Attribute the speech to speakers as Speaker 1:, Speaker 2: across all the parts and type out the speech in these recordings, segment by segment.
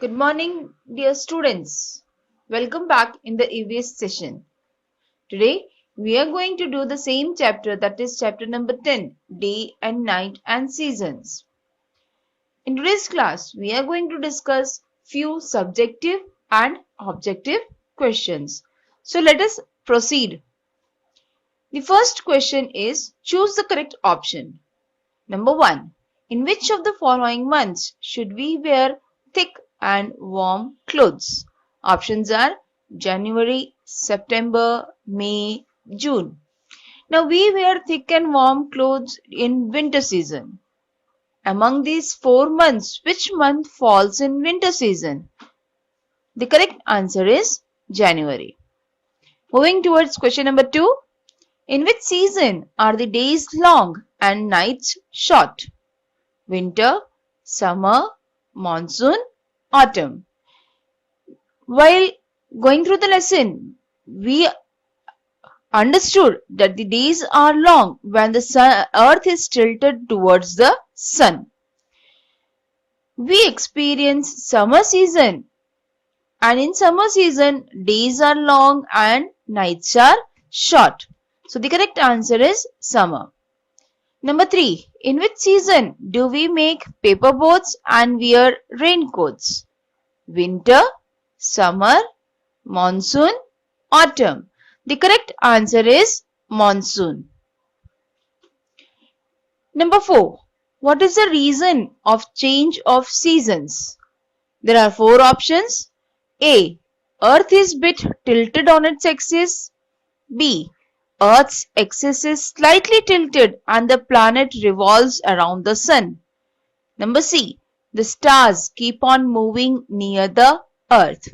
Speaker 1: Good morning, dear students. Welcome back in the EVS session. Today, we are going to do the same chapter, that is chapter number 10, Day and Night and Seasons. In today's class, we are going to discuss few subjective and objective questions. So let us proceed. The first question is, choose the correct option. Number 1. In which of the following months should we wear thick and warm clothes? Options are January, September, May, June. Now we wear thick and warm clothes in winter season. Among these 4 months, which month falls in winter season? The correct answer is January. Moving towards question number 2. In which season are the days long and nights short? Winter, summer, monsoon, autumn. While going through the lesson, we understood that the days are long when the earth is tilted towards the sun. We experience summer season, and in summer season, days are long and nights are short. So the correct answer is summer. Number 3. In which season do we make paper boats and wear raincoats? Winter, summer, monsoon, autumn. The correct answer is monsoon. Number 4. What is the reason of change of seasons? There are 4 options. A. Earth is bit tilted on its axis. B. Earth's axis is slightly tilted and the planet revolves around the sun. Number C. The stars keep on moving near the earth.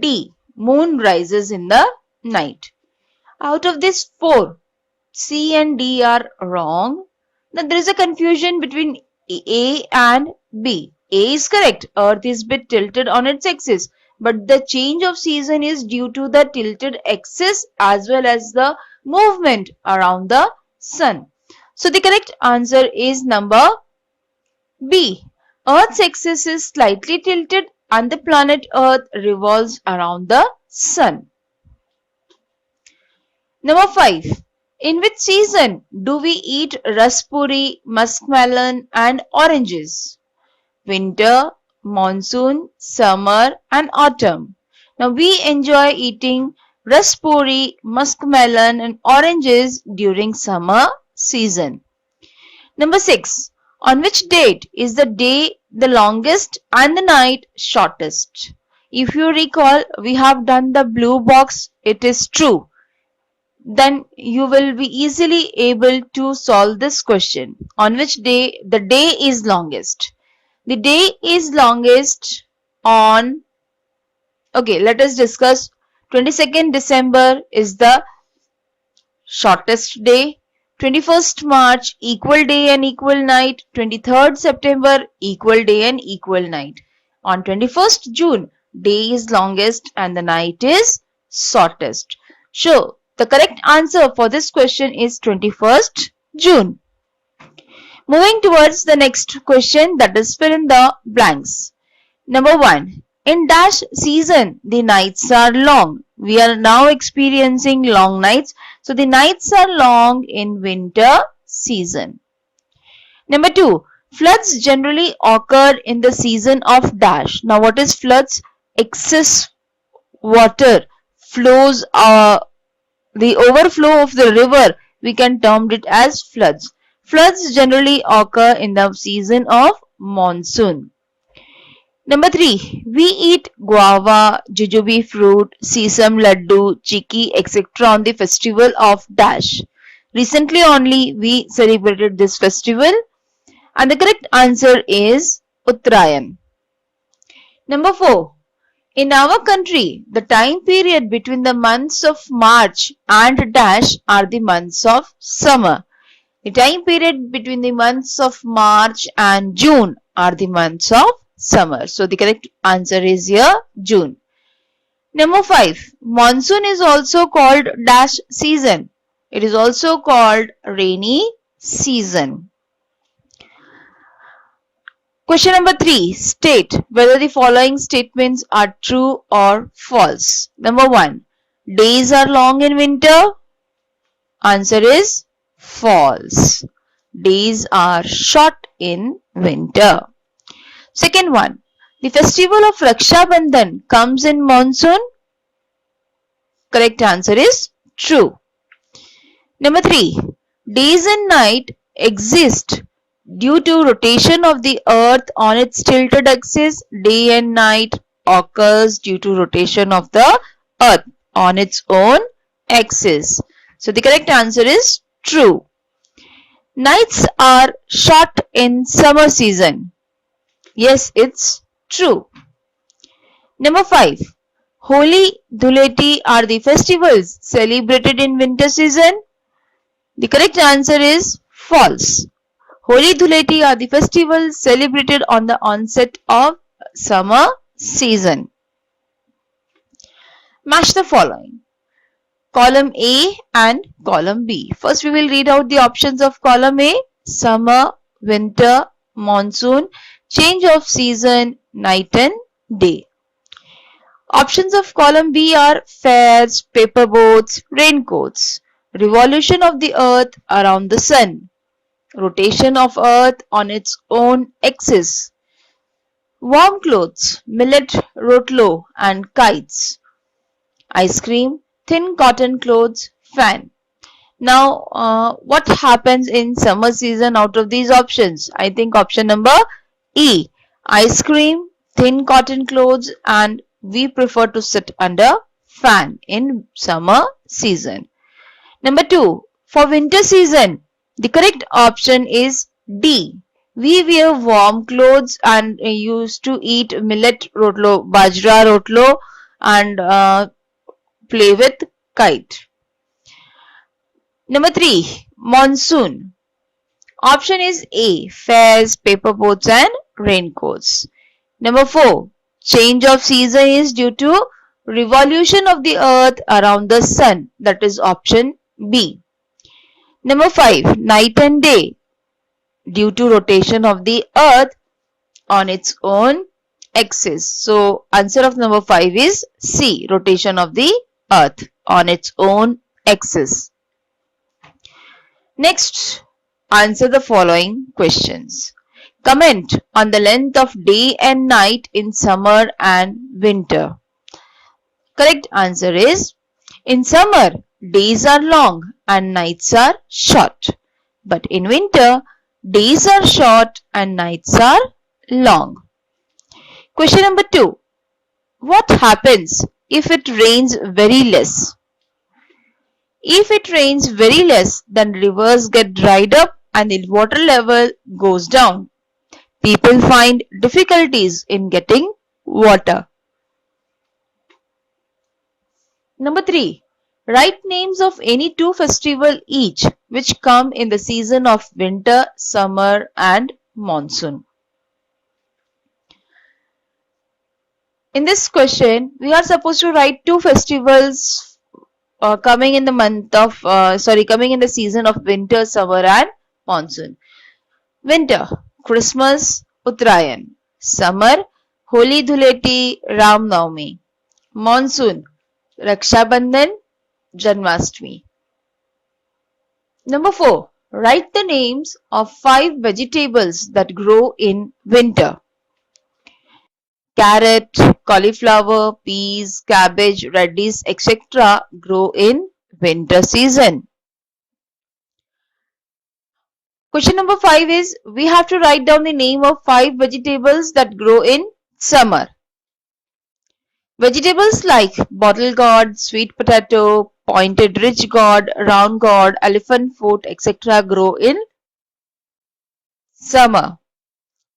Speaker 1: D. Moon rises in the night. Out of these 4, C and D are wrong. Now there is a confusion between A and B. A is correct. Earth is bit tilted on its axis. But the change of season is due to the tilted axis as well as the movement around the sun. So the correct answer is number B. Earth's axis is slightly tilted and the planet Earth revolves around the sun. Number 5. In which season do we eat raspberry, muskmelon and oranges? Winter, monsoon, summer and autumn. Now we enjoy eating raspberry, muskmelon and oranges during summer season. Number 6. On which date is the day the longest and the night shortest? If you recall, we have done the blue box. It is true. Then you will be easily able to solve this question. On which day the day is longest? The day is longest on, let us discuss. 22nd December is the shortest day. 21st March, equal day and equal night. 23rd September, equal day and equal night. On 21st June, day is longest and the night is shortest. So, the correct answer for this question is 21st June. Moving towards the next question, that is fill in the blanks. Number 1. In dash season, the nights are long. We are now experiencing long nights. So the nights are long in winter season. Number 2. Floods generally occur in the season of dash. Now what is floods? Excess water flows, the overflow of the river, we can term it as floods. Floods generally occur in the season of monsoon. Number 3. We eat guava, jujube fruit, sesame laddu, chikki, etc. on the festival of dash. Recently only we celebrated this festival and the correct answer is Uttarayan. Number 4. In our country, the time period between the months of March and dash are the months of summer. The time period between the months of March and June are the months of summer. So the correct answer is here June. Number 5. Monsoon is also called dash season. It is also called rainy season. Question number 3. State whether the following statements are true or false. Number 1. Days are long in winter. Answer is false. Days are short in winter. Second one. The festival of Raksha Bandhan comes in monsoon. Correct answer is true. Number 3. Days and night exist due to rotation of the earth on its tilted axis. Day and night occurs due to rotation of the earth on its own axis. So the correct answer is true. Nights are short in summer season. Yes, it's true. Number 5. Holi, Dhuleti are the festivals celebrated in winter season. The correct answer is false. Holi, Dhuleti are the festivals celebrated on the onset of summer season. Match the following. Column A and column B. First we will read out the options of column A. Summer, winter, monsoon, change of season, night and day. Options of column B are fairs, paper boats, raincoats, revolution of the earth around the sun, rotation of earth on its own axis, warm clothes, millet, rotlo and kites, ice cream, thin cotton clothes, fan. Now, what happens in summer season out of these options? I think option number E, ice cream, thin cotton clothes, and we prefer to sit under fan in summer season. Number 2, for winter season, the correct option is D. We wear warm clothes and used to eat millet rotlo, bajra rotlo, and play with kite. Number 3, monsoon. Option is A, fairs, paper boats and raincoats. Number 4, change of season is due to revolution of the earth around the sun. That is option B. Number 5, night and day due to rotation of the earth on its own axis. So answer of number 5 is C, rotation of the earth on its own axis. Next, answer the following questions. Comment on the length of day and night in summer and winter. Correct answer is, in summer, days are long and nights are short. But in winter, days are short and nights are long. Question number 2. What happens if it rains very less? If it rains very less, then rivers get dried up and the water level goes down. People find difficulties in getting water. Number 3. Write names of any two festivals each which come in the season of winter, summer and monsoon. In this question, we are supposed to write two festivals coming in the season of winter, summer and monsoon. Winter, Christmas, Uttarayan. Summer, Holi Dhuleti, Ram Navami. Monsoon, Raksha Bandhan, Janmashtami. Number 4. Write the names of 5 vegetables that grow in winter. Carrot, cauliflower, peas, cabbage, radish, etc. grow in winter season. Question number 5 is, we have to write down the name of 5 vegetables that grow in summer. Vegetables like bottle gourd, sweet potato, pointed ridge gourd, round gourd, elephant foot, etc. grow in summer.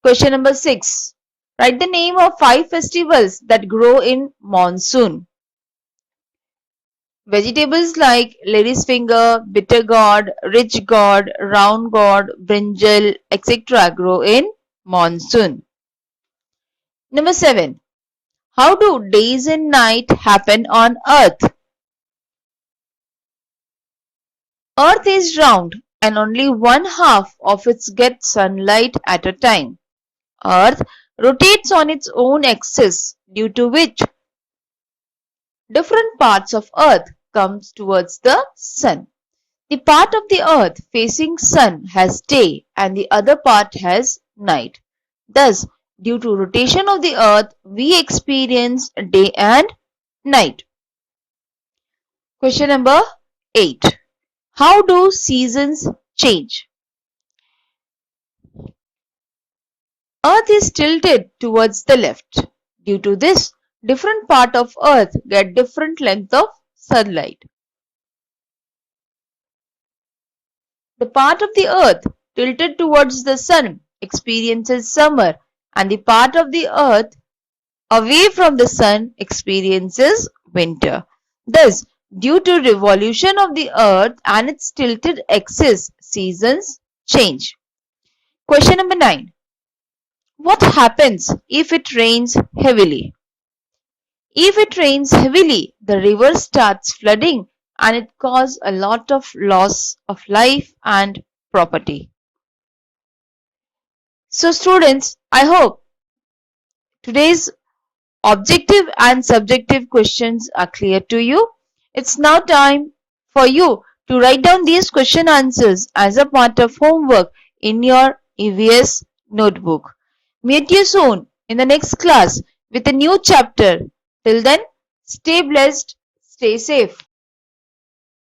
Speaker 1: Question number 6. Write the name of 5 festivals that grow in monsoon. Vegetables like lady's finger, bitter gourd, ridge gourd, round gourd, brinjal, etc. grow in monsoon. Number 7. How do days and night happen on Earth? Earth is round and only one half of it gets sunlight at a time. Earth rotates on its own axis, due to which different parts of Earth comes towards the Sun. The part of the Earth facing Sun has day and the other part has night. Thus, due to rotation of the Earth, we experience day and night. Question number 8. How do seasons change? Earth is tilted towards the left. Due to this, different part of Earth get different length of sunlight. The part of the Earth tilted towards the Sun experiences summer, and the part of the Earth away from the Sun experiences winter. Thus, due to revolution of the Earth and its tilted axis, seasons change. Question number 9. What happens if it rains heavily? If it rains heavily, the river starts flooding and it causes a lot of loss of life and property. So students, I hope today's objective and subjective questions are clear to you. It's now time for you to write down these question answers as a part of homework in your EVS notebook. Meet you soon in the next class with a new chapter. Till then, stay blessed, stay safe.